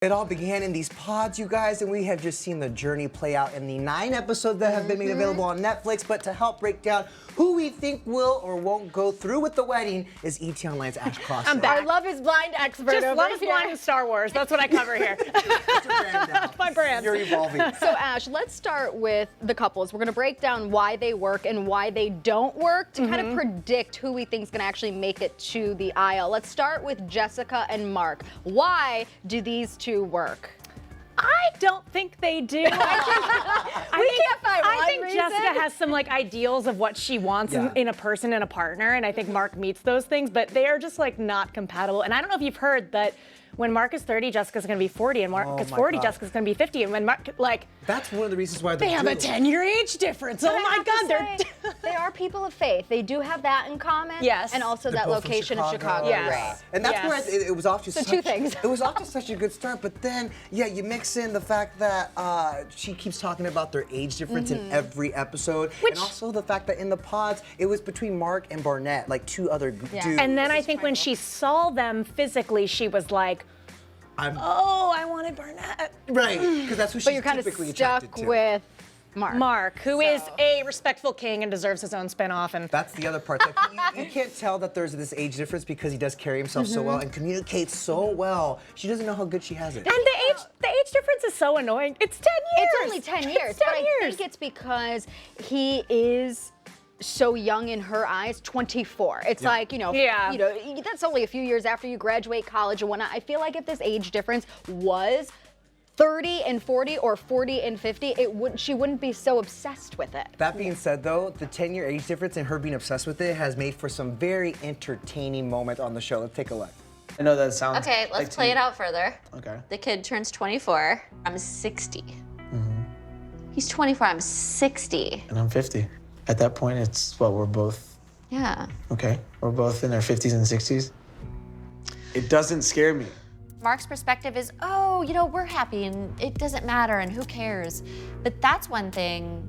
It all began in these pods, you guys, and we have just seen the journey play out in the 9 episodes that have been made available on Netflix. But to help break down who we think will or won't go through with the wedding is ETonline's Ash Crossan. I'm back. Our Love is Blind expert. Just over Love is here. Blind and Star Wars. That's what I cover here. That's your brand now. That's my brand. You're evolving. So Ash, let's start with the couples. We're going to break down why they work and why they don't work to kind of predict who we think is going to actually make it to the aisle. Let's start with Jessica and Mark. Why do these two work? I don't think they do. I think reason. Jessica has some like ideals of what she wants in a person and a partner, and I think Mark meets those things, but they are just like not compatible. And I don't know if you've heard that when Mark is 30, Jessica's gonna be 40, and Mark is 40, Jessica's gonna be 50. And when Mark, like, that's one of the reasons why they have a 10-year age difference. Oh my God, they are people of faith. They do have that in common. Yes. And also that location of Chicago. Yes. Right. And that's where it was off to such, two things. It was off to such a good start, but then, yeah, you mix in the fact that she keeps talking about their age difference in every episode, and also the fact that in the pods, it was between Mark and Barnett, like two other dudes. And then I think when she saw them physically, she was like, I wanted Barnett. Right, because that's who she's But you're kind of typically stuck attracted to. with Mark, who is a respectful king and deserves his own spinoff. And that's the other part. Like, you can't tell that there's this age difference because he does carry himself so well and communicates so well. She doesn't know how good she has it. And the age difference is so annoying. It's 10 years. It's only 10 years. It's 10 but years. I think it's because he is so young in her eyes, 24. It's like, you know, that's only a few years after you graduate college and whatnot. I feel like if this age difference was 30 and 40 or 40 and 50, she wouldn't be so obsessed with it. That being said, though, the 10-year age difference and her being obsessed with it has made for some very entertaining moments on the show. Let's take a look. I know that sounds... Okay, let's play it out further. Okay. The kid turns 24. I'm 60. He's 24, I'm 60. And I'm 50. At that point, it's what, we're both... Yeah. Okay, we're both in our 50s and 60s. It doesn't scare me. Mark's perspective is, oh, you know, we're happy and it doesn't matter and who cares? But that's one thing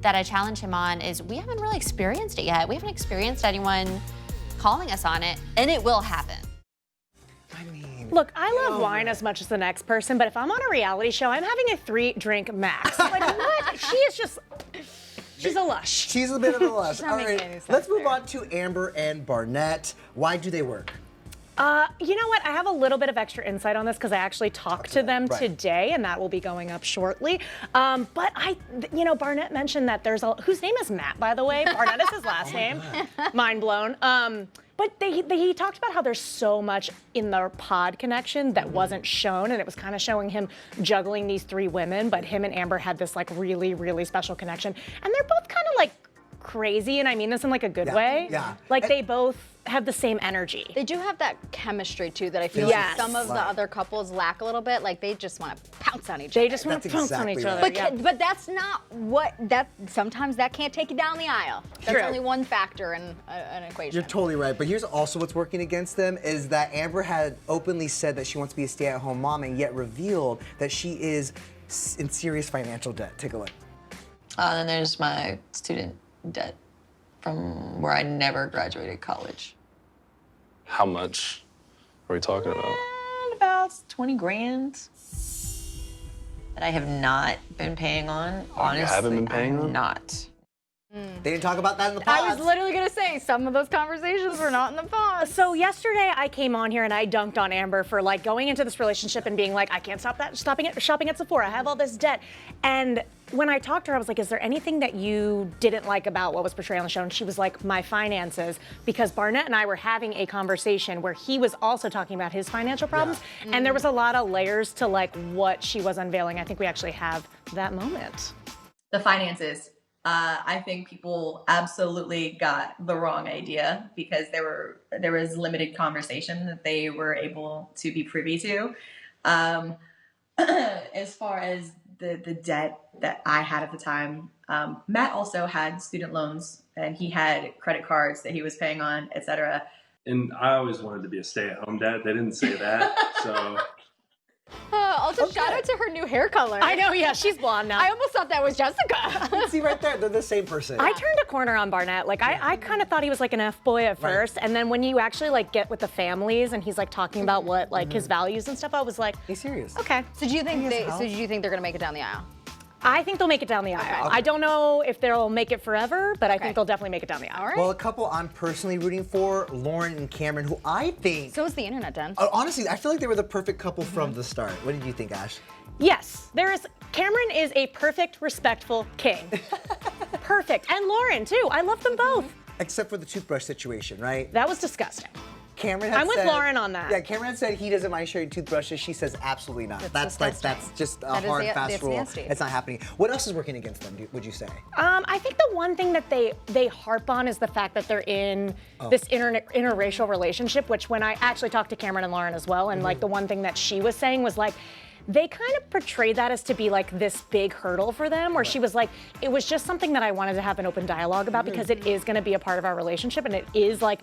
that I challenge him on is we haven't really experienced it yet. We haven't experienced anyone calling us on it, and it will happen. Look, I love wine as much as the next person, but if I'm on a reality show, I'm having a 3-drink max. Like, what? She is just... She's a lush. She's a bit of a lush. All right, let's move on to Amber and Barnett. Why do they work? You know what? I have a little bit of extra insight on this because I actually talked to them today, and that will be going up shortly. But Barnett mentioned that there's whose name is Matt, by the way. Barnett is his last name. Mind blown. But he talked about how there's so much in their pod connection that wasn't shown, and it was kind of showing him juggling these 3 women, but him and Amber had this like really, really special connection. And they're both kind of like crazy, and I mean this in like a good way. Yeah. Like they both have the same energy. They do have that chemistry too that I feel like some of the other couples lack a little bit. Like they just want to pounce on each other. They just want to pounce on each other. But that's not what sometimes that can't take you down the aisle. That's only one factor in an equation. You're totally right. But here's also what's working against them is that Amber had openly said that she wants to be a stay-at-home mom and yet revealed that she is in serious financial debt. Take a look. Then there's my student debt from where I never graduated college. How much are we talking about? About 20 grand that I have not been paying on. Honestly, you haven't been paying on? Not. They didn't talk about that in the pods. I was literally gonna say some of those conversations were not in the pods. So yesterday I came on here and I dunked on Amber for like going into this relationship and being like, I can't stop shopping at Sephora. I have all this debt. And when I talked to her, I was like, is there anything that you didn't like about what was portrayed on the show? And she was like, my finances, because Barnett and I were having a conversation where he was also talking about his financial problems. And there was a lot of layers to like what she was unveiling. I think we actually have that moment. The finances. I think people absolutely got the wrong idea because there was limited conversation that they were able to be privy to. As far as the debt that I had at the time, Matt also had student loans and he had credit cards that he was paying on, etc. And I always wanted to be a stay-at-home dad. They didn't say that, so... Also, Shout out to her new hair color. I know, yeah, she's blonde now. I almost thought that was Jessica. See right there, they're the same person. I turned a corner on Barnett. Like I kind of thought he was like an F-boy at first, and then when you actually like get with the families and he's like talking about what like his values and stuff, I was like, he's serious. Okay. So do you think they're gonna make it down the aisle? I think they'll make it down the aisle. I don't know if they'll make it forever, but I think they'll definitely make it down the aisle. All right. Well, a couple I'm personally rooting for, Lauren and Cameron, who I think. So is the internet, Den. Honestly, I feel like they were the perfect couple from the start. What did you think, Ash? Yes, Cameron is a perfect, respectful king. Perfect. And Lauren, too. I love them both. Except for the toothbrush situation, right? That was disgusting. Cameron had I'm with said, Lauren on that. Yeah, Cameron had said he doesn't mind sharing toothbrushes. She says absolutely not. That's just a hard, fast rule. Nasty. It's not happening. What else is working against them, would you say? I think the one thing that they harp on is the fact that they're in this interracial relationship, which when I actually talked to Cameron and Lauren as well, and like the one thing that she was saying was like, they kind of portrayed that as to be like this big hurdle for them, where she was like, it was just something that I wanted to have an open dialogue about because it is going to be a part of our relationship, and it is like,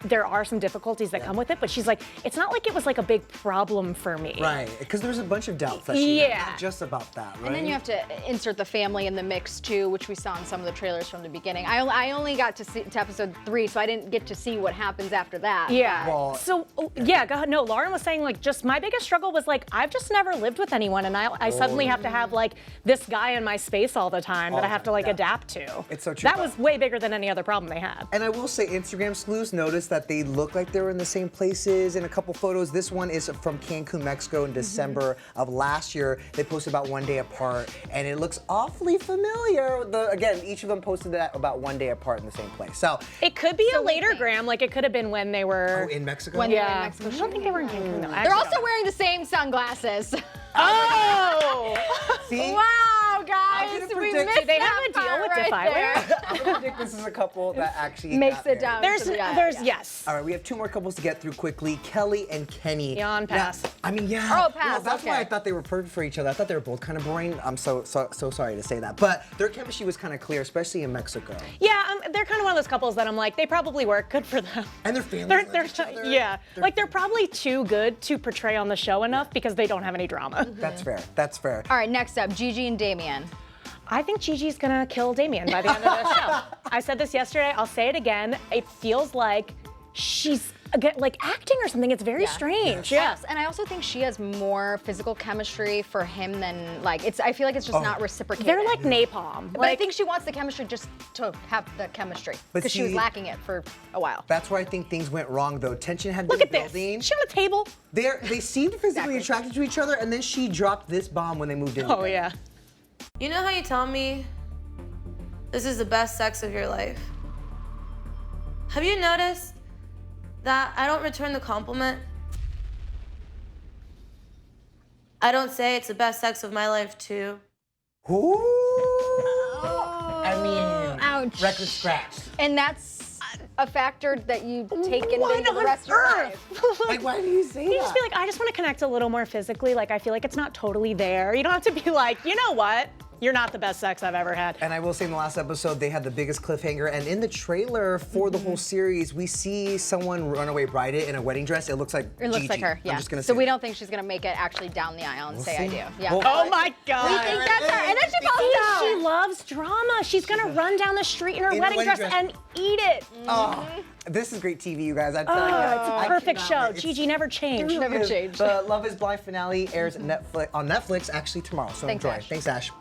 there are some difficulties that come with it, but she's like, it's not like it was like a big problem for me. Right, because there's a bunch of doubts that she had, not just about that, right? And then you have to insert the family in the mix too, which we saw in some of the trailers from the beginning. I only got to see to episode 3, so I didn't get to see what happens after that. Yeah. Well, so yeah, go ahead. No, Lauren was saying like, just my biggest struggle was like, I've just never lived with anyone, and I suddenly have to have like this guy in my space all the time that I have to like adapt to. It's so true. That was way bigger than any other problem they had. And I will say, Instagram sleuths noticed that they look like they were in the same places in a couple photos. This one is from Cancun, Mexico in December of last year. They posted about 1 day apart, and it looks awfully familiar. Again, each of them posted that about 1 day apart in the same place. So it could be a later gram, like it could have been when they were in Mexico. When they were in yeah, Mexico. I don't think they were in Cancun though. They're also wearing the same sunglasses. Oh! See? Wow, guys, I'm gonna we predict- missed Do they have a that deal part with right Defy there. Wear? I'm gonna predict this is a couple that actually Makes got it married. down. There's to the aisle, yeah. yes. All right, we have 2 more couples to get through quickly. Kelly and Kenny. Yawn, pass. Now, I mean, yeah. Oh, pass, That's why okay. I thought they were perfect for each other. I thought they were both kind of boring. I'm so sorry to say that, but their chemistry was kind of clear, especially in Mexico. Yeah, they're kind of one of those couples that I'm like, they probably work. Good for them. And their families They're like each other. yeah, like they're probably too good to portray on the show enough because they don't have any drama. That's fair. That's fair. All right, next up, Gigi and Damian. I think Gigi's gonna kill Damian by the end of this show. I said this yesterday, I'll say it again. It feels like she's like acting or something. It's very strange. Yes, and I also think she has more physical chemistry for him than like I feel like it's just not reciprocated. They're like napalm. But I think she wants the chemistry just to have the chemistry But because she was see- lacking it for a while. That's where I think things went wrong, though. Tension had look been at this. building. She on a table. They seemed physically attracted to each other, and then she dropped this bomb when they moved in. Oh together. yeah. You know how you tell me this is the best sex of your life? Have you noticed that I don't return the compliment? I don't say it's the best sex of my life too. Ooh. I mean, Ouch. record scratch. And that's a factor that you take into the rest of your life. Like, why do you say You that? just be like, I just want to connect a little more physically. Like, I feel like it's not totally there. You don't have to be like, you know what? You're not the best sex I've ever had. And I will say in the last episode, they had the biggest cliffhanger. And in the trailer for the whole series, we see someone runaway bride it in a wedding dress. It looks like It looks Gigi. like her, yeah. I'm just gonna So say we that. don't think she's gonna make it actually down the aisle and say I see. do. Yeah. Well, Oh my God. We think that's her, and then she falls She down. loves drama. She's gonna run down the street in her In a wedding wedding dress dress. and eat it. Oh, this is great TV, you guys. I tell you. It's a I perfect cannot show. wait. Gigi never changed. Never It's- changed. The Love is Blind finale airs on Netflix actually tomorrow. So Thanks, enjoy. Ash. Thanks, Ash.